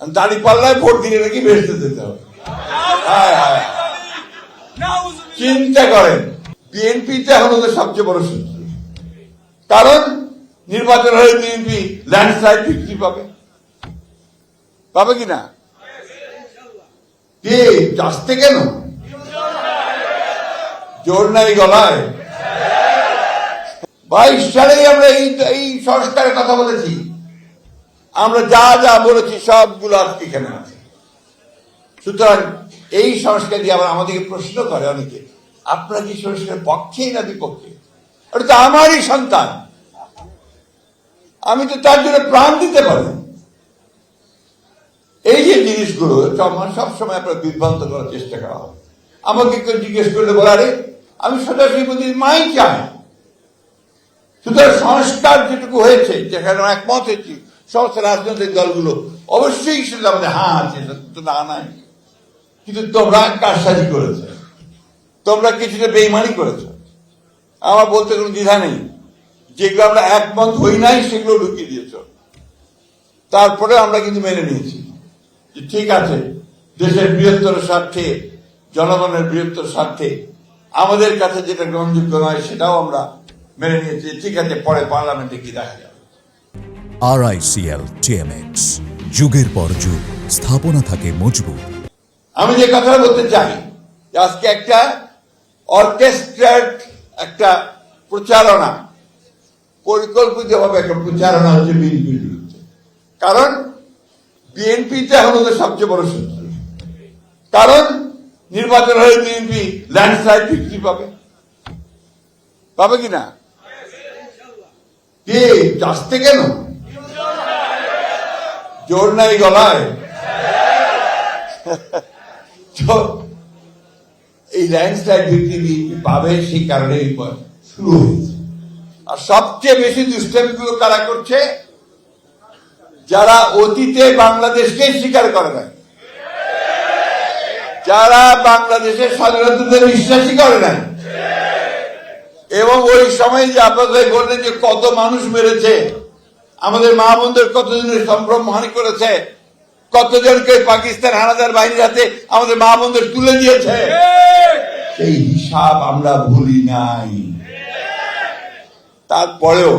দাড়ি পাল্লায় ভোট দিলে নাকি বেসতে যেতে হবে। চিন্তা করেন, বিএনপিতে এখন ওদের সবচেয়ে বড় শত্রু, কারণ নির্বাচন হলে বিএনপি ল্যান্ডস্লাইড ভিক্টরি পাবে, পাবে কিনা? কে আসতে কেন জোর নাই গলায়? 22 সালেই আমরা এই সংস্কারের কথা বলেছি, আমরা যা যা বলেছি সবগুলো আজকে এখানে আছে। সুতরাং এই সংস্কার দিয়ে আবার আমাদেরকে প্রশ্ন করে অনেকে, আপনারা কি সংস্কারের পক্ষেই না বিপক্ষে? ওটা তো আমারই সন্তান, আমি তো তার জন্য প্রাণ দিতে পারি। এই যে জিনিসগুলো সবসময় আপনার বিভ্রান্ত করার চেষ্টা করা হয়। আমাকে কেউ জিজ্ঞেস করলে বলারে আমি সরাসরি বলি মাই চাই। সুতরাং সংস্কার যেটুকু হয়েছে, যেখানে একমত হয়েছি সমস্ত রাজনৈতিক দলগুলো, অবশ্যই সেটা আমাদের হ্যাঁ আছে, তো না নাই। কিন্তু তোমরা কারসাজি করেছে, তোমরা কিছুটা বেইমানি করেছ। আমার বলতে কোনো দ্বিধা নেই, যেগুলো আমরা একমত হই নাই সেগুলো ঢুকিয়ে দিয়েছ। তারপরে আমরা কিন্তু মেনে নিয়েছি যে ঠিক আছে, দেশের বৃহত্তর স্বার্থে, জনগণের বৃহত্তর স্বার্থে আমাদের কাছে যেটা গ্রহণযোগ্য নয় সেটাও আমরা মেনে নিয়েছি। ঠিক আছে, পরে পার্লামেন্টে কি দেখা যাবে। RICL TMX, যুগের পর যুগ স্থাপনা থাকে মজবুত। আমি যে কথাটা বলতে চাই, আজকে একটা অর্কেস্ট্রেট একটা প্রচারণা, পরিকল্পিতভাবে একটা প্রচারণা হচ্ছে বিএনপির বিরুদ্ধে। কারণ বিএনপিতে এখন ওদের সবচেয়ে বড় শত্রু, কারণ নির্বাচন হলে বিএনপি ল্যান্ডস্লাইড ভিক্টরি পাবে, পাবে কিনা? কে আসতে কেন জোর নাই গলায়? তো এই ল্যান্ডস্লাইড ভিক্টরি পাবে, সেই কারণে শুরু হয়েছে। আর সবচেয়ে বেশি দুষ্টামিগুলো কারা করছে? যারা অতীতে বাংলাদেশকে স্বীকার করে নাই, যারা বাংলাদেশের স্বাধীনতাতে বিশ্বাসী করে নাই, এবং ওই সময় যে আপনাদের বললেন যে কত মানুষ মেরেছে, আমাদের মা বোনদের কতজনের সম্ভ্রমহানি করেছে, কতজনকে পাকিস্তান হানাদার বাহিনীর হাতে আমাদের মা বোনদের তুলে দিয়েছে, সেই হিসাব আমরা ভুলি নাই। তারপরেও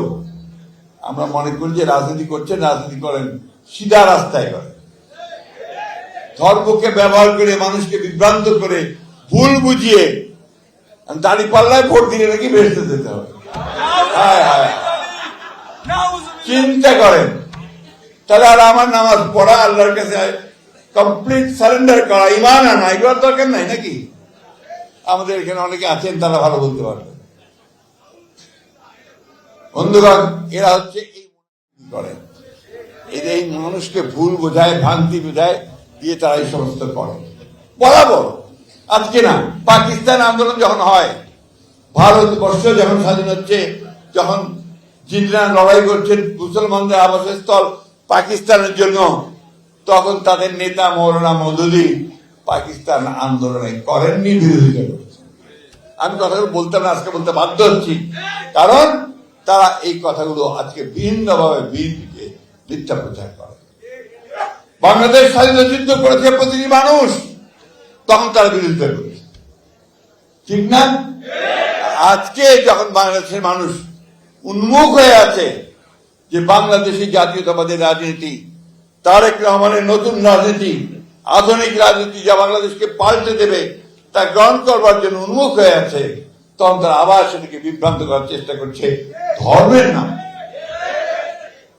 আমরা মনে করি যে রাজনীতি করছেন, রাজনীতি করেন সিধা রাস্তায় করেন, ধর্মকে ব্যবহার করে মানুষকে বিভ্রান্ত করে ভুল বুঝিয়ে দাড়ি পাল্লায় ভোট দিলে নাকি বেসতে যেতে হবে। চিন্তা করেন, তাহলে আর আমার নামাজ পড়া, আল্লাহর কাছে কমপ্লিট সারেন্ডার করা, ইমান আনা, এগুলোর দরকার নাই নাকি? আমাদের এখানে অনেকে আছেন, তারা ভালো বলতে পারবেন। বন্ধুগণ, এরা হচ্ছে এই করে, এই মানুষকে ভুল বোঝায়, ভ্রান্তি বোঝায় দিয়ে তারা এই সমস্ত করে বরাবর। আজকে না, পাকিস্তান আন্দোলন যখন হয়, ভারতবর্ষ যখন স্বাধীন হচ্ছে, যখন জিন্নারা লড়াই করছেন মুসলমানদের আবাসস্থল পাকিস্তানের জন্য, তখন তাদের নেতা মৌলানা মওদুদি পাকিস্তান আন্দোলনে করেননি, বিরোধিতা করেছেন। আমি কথাগুলো বলতাম না, আজকে বলতে বাধ্য হচ্ছি, কারণ তারা এই কথাগুলো আজকে ভিন্নভাবে বিএনপিকে মিথ্যা প্রচার করে। বাংলাদেশ স্বাধীনতা যুদ্ধ করেছে প্রতিটি মানুষ, তখন তারা বিরোধিতা করেছে, ঠিক না? আজকে যখন বাংলাদেশের মানুষ উন্মুখ হয়ে আছে যে বাংলাদেশি জাতীয়তাবাদের রাজনীতি, তারেক রহমানের নতুন রাজনীতি, আধুনিক রাজনীতি যা বাংলাদেশকে পাল্টে দেবে, তা গ্রহণ করবার জন্য উন্মুখ হয়ে আছে, তখন তারা আবার সেটাকে বিভ্রান্ত করার চেষ্টা করছে ধর্মের নামে।